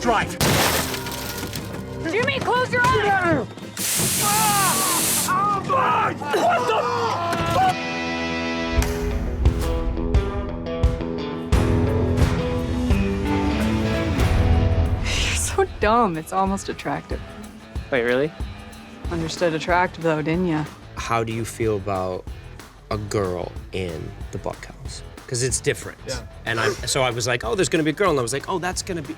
drive. Jimmy, close your eyes! What the fuck? You're so dumb, it's almost attractive. Wait, really? Understood attractive, though, didn't ya? How do you feel about a girl in the bunkhouse? Because it's different. Yeah. And so I was like, oh, there's gonna be a girl, and I was like, oh, that's gonna be.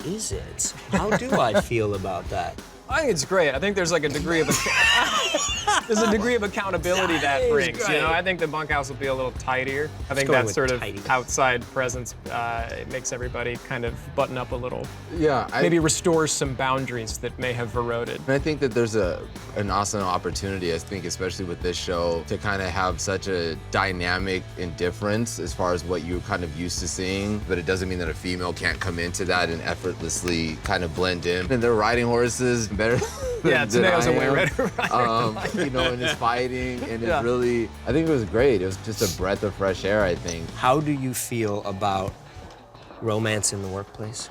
Is it? How do I feel about that? I think it's great. I think there's like a degree of accountability that brings. You know, I think the bunkhouse will be a little tidier. I think that sort of outside presence it makes everybody kind of button up a little. Yeah, maybe restores some boundaries that may have eroded. And I think that there's an awesome opportunity, I think, especially with this show, to kind of have such a dynamic indifference as far as what you're kind of used to seeing. But it doesn't mean that a female can't come into that and effortlessly kind of blend in. And they're riding horses better than Taneo's I a way am. better rider. You know, and it's fighting, and it's really, I think it was great. It was just a breath of fresh air, I think. How do you feel about romance in the workplace?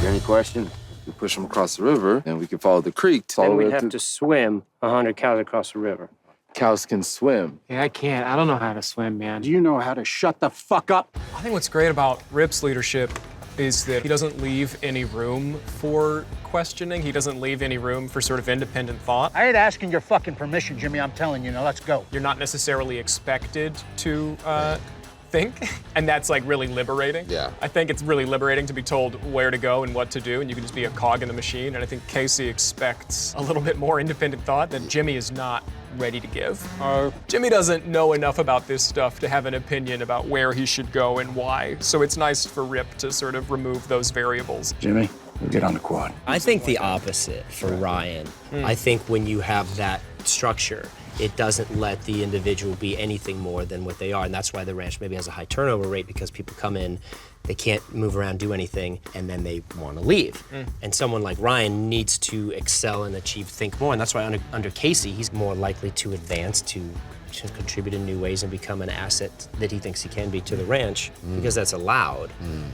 Any question? We push them across the river, and we can follow the creek. Then we'd have to swim 100 cows across the river. Cows can swim. Yeah, I can't. I don't know how to swim, man. Do you know how to shut the fuck up? I think what's great about Rip's leadership is that he doesn't leave any room for questioning. He doesn't leave any room for sort of independent thought. I ain't asking your fucking permission, Jimmy. I'm telling you, now let's go. You're not necessarily expected to think, and that's like really liberating. Yeah. I think it's really liberating to be told where to go and what to do, and you can just be a cog in the machine. And I think Casey expects a little bit more independent thought that Jimmy is not ready to give. Jimmy doesn't know enough about this stuff to have an opinion about where he should go and why. So it's nice for Rip to sort of remove those variables. Jimmy, we'll get on the quad. I think the opposite for Ryan. I think when you have that structure, it doesn't let the individual be anything more than what they are. And that's why the ranch maybe has a high turnover rate, because people come in, they can't move around, do anything, and then they want to leave. And someone like Ryan needs to excel and achieve, think more. And that's why under Casey, he's more likely to advance, to contribute in new ways and become an asset that he thinks he can be to the ranch, because that's allowed.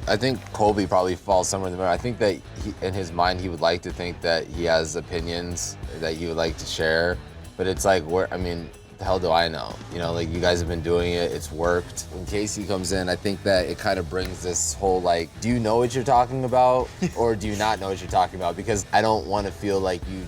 I think Colby probably falls somewhere in the middle. I think that in his mind, he would like to think that he has opinions that he would like to share. But it's like, I mean, the hell do I know? You know, like, you guys have been doing it, it's worked. When Casey comes in, I think that it kind of brings this whole, like, do you know what you're talking about, or do you not know what you're talking about? Because I don't want to feel like you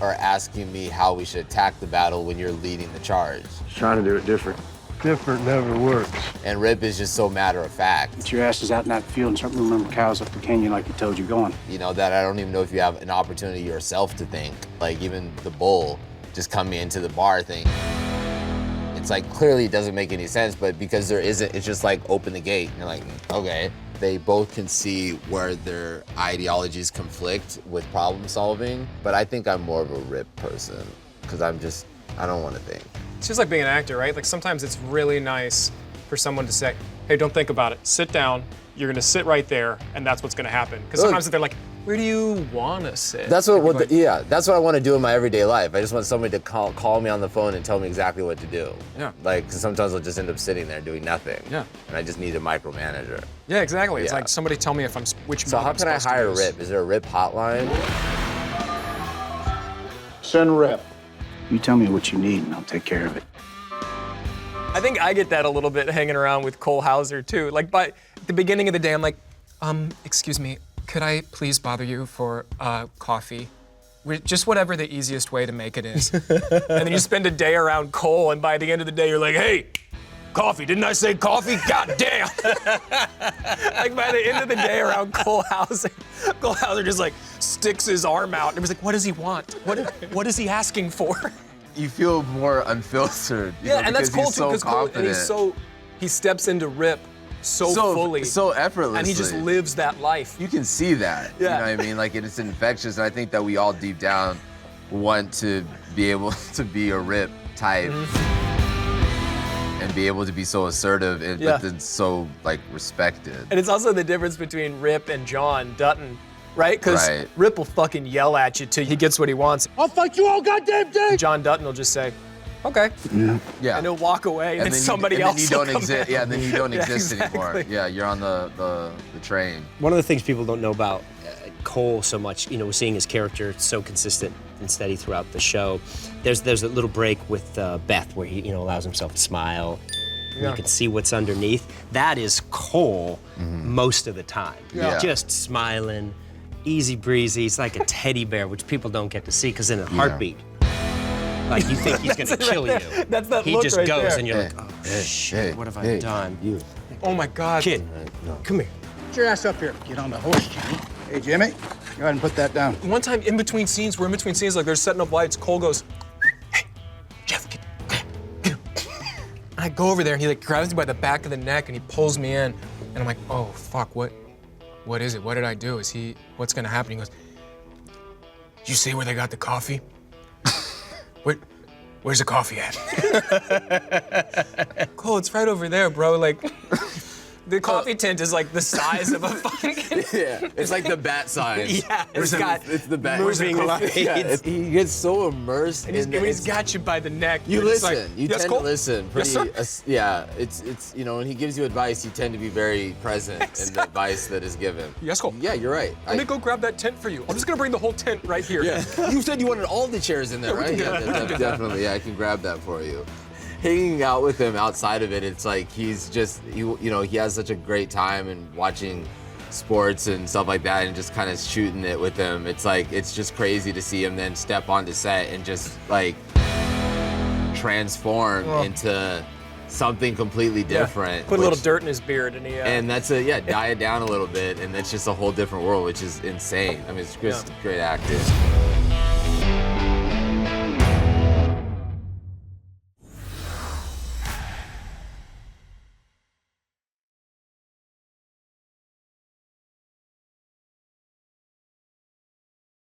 are asking me how we should attack the battle when you're leading the charge. Just trying to do it different. Different never works. And Rip is just so matter of fact. Get your asses out in that field and start moving them cows up the canyon like you told you going. You know, that I don't even know if you have an opportunity yourself to think. Like, even the bull just coming into the bar thing. It's like, clearly it doesn't make any sense, but because there isn't, it's just like, open the gate. And you're like, okay. They both can see where their ideologies conflict with problem solving, but I think I'm more of a Rip person, because I don't want to think. It's just like being an actor, right? Like, sometimes it's really nice for someone to say, hey, don't think about it. Sit down. You're gonna sit right there, and that's what's gonna happen. Because sometimes they're like, where do you want to sit? That's what that's what I want to do in my everyday life. I just want somebody to call me on the phone and tell me exactly what to do. Yeah. Like, 'cause sometimes I'll just end up sitting there doing nothing. Yeah. And I just need a micromanager. Yeah, exactly. It's Yeah. like, somebody tell me if I'm which. So mode how I'm can I supposed to hire use. Rip? Is there a Rip hotline? Send Rip. You tell me what you need and I'll take care of it. I think I get that a little bit hanging around with Cole Hauser too. Like, by the beginning of the day, I'm like, excuse me, could I please bother you for coffee? Just whatever the easiest way to make it is. And then you spend a day around Cole, and by the end of the day, you're like, hey, coffee, didn't I say coffee? God damn. Like, by the end of the day around Cole Hauser just like sticks his arm out and was like, what does he want? What is he asking for? You feel more unfiltered. You know, And that's cool he's too, because Cole, and he steps into Rip so fully. So effortlessly. And he just lives that life. You can see that. Yeah. You know what I mean? Like, it's infectious, and I think that we all deep down want to be able to be a Rip type. And be able to be so assertive, and but then so, like, respected. And it's also the difference between Rip and John Dutton, right? Because Rip will fucking yell at you till he gets what he wants. I'll fight you all goddamn day. John Dutton will just say, okay. Yeah. And he'll walk away, and then then somebody you, else and then you will don't come exist. in. Yeah, and then you don't Yeah, exist anymore. exactly. Yeah, you're on the train. One of the things people don't know about Cole so much, you know, we're seeing his character so consistent and steady throughout the show. There's a little break with Beth where he, you know, allows himself to smile. Yeah. You can see what's underneath. That is Cole most of the time. Yeah. Just smiling, easy breezy. He's like a teddy bear, which people don't get to see because in a heartbeat, like you think he's gonna kill you. That's that He look just right goes there. and you're like, oh shit, what have I done? Oh my God. Kid, come here. Get your ass up here. Get on the horse, Jimmy. Hey, Jimmy, go ahead and put that down. One time in between scenes, like they're setting up lights, Cole goes, hey, Jeff, get him. And I go over there and he like grabs me by the back of the neck and he pulls me in. And I'm like, oh, fuck, what is it? What did I do? What's gonna happen? He goes, did you see where they got the coffee? Where's the coffee at? Cole, it's right over there, bro. Like, the coffee tent is like the size of a fucking. Yeah, it's like the bat sign. Yeah, it's got It's the bat. moving lights. Yeah, he gets so immersed And he's, in when he's it's- got you by the neck. You you're just listen. like, You yes, tend Cole? to listen. Yes, Pretty. sir. Yeah. It's you know when he gives you advice, you tend to be very present in the advice that is given. Yes, Cole. Yeah, you're right. Let me go grab that tent for you. I'm just gonna bring the whole tent right here. Yeah. You said you wanted all the chairs in there, Yeah, we right? can Yeah, get that. definitely. Yeah, I can grab that for you. Hanging out with him outside of it, it's like he's just you know he has such a great time and watching sports and stuff like that and just kind of shooting it with him. It's like it's just crazy to see him then step onto set and just like transform into something completely different. Put a little which- dirt in his beard and he. And that's diet down a little bit, and it's just a whole different world, which is insane. I mean, it's just great acting.